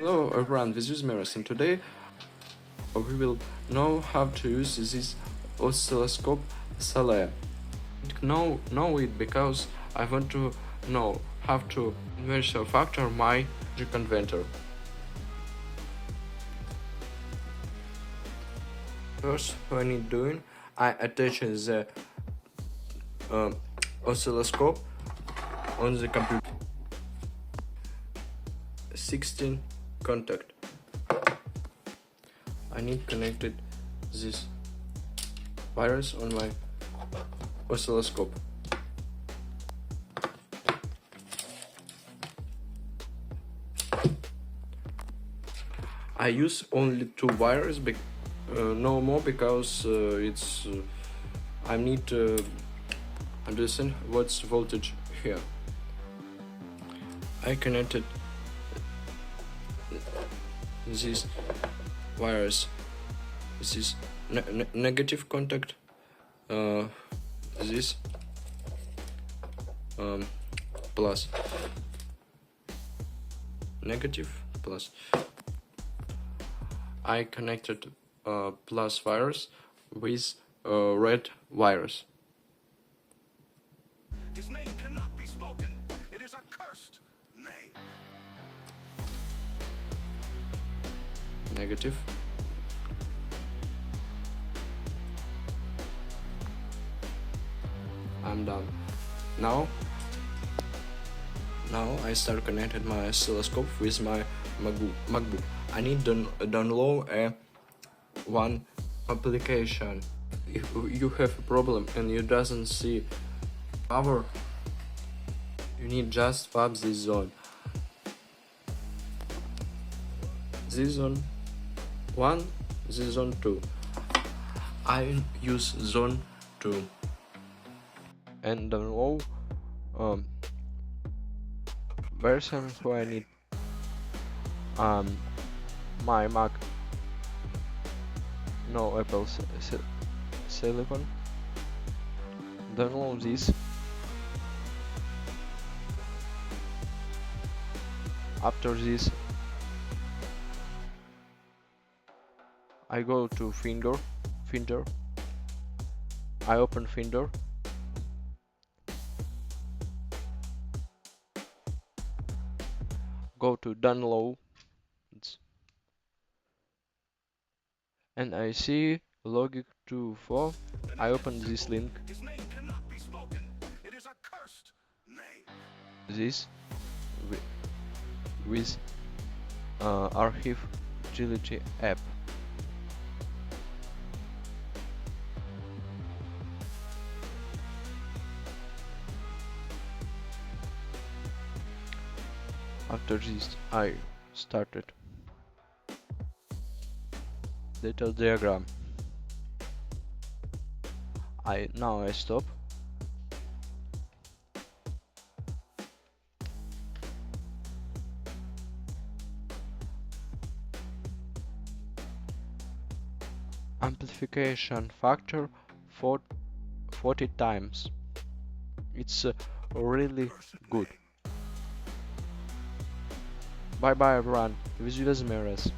Hello everyone, this is Miras, and today we will know how to use this oscilloscope Saleae. Know it because I want to know how to inversion factor my converter. First, what I need doing, I attach the oscilloscope on the computer. 16 contact. I need connected this wires on my oscilloscope. I use only 2 wires, no more, because I need to understand what's voltage here. I connected these wires. This is negative contact, this plus, negative plus. I connected plus wires with red wires. His name cannot be spoken. It is a cursed name. Negative. I'm done. Now I start connecting my oscilloscope with my MacBook. I need to download one application. If you have a problem and you doesn't see power, you need just swap this zone. This zone 1, this zone 2. I use zone 2 and download version who I need my Mac, no Apple Silicon. Download this. After this, I go to Finder. I open Finder. Go to download, and I see Logic 2.4. I open this link. His name cannot be spoken. It is a cursed name. This with Archive Utility app. After this, I started data diagram. Now I stop. Amplification factor 40 times. It's really good. Bye bye everyone. This is Miras.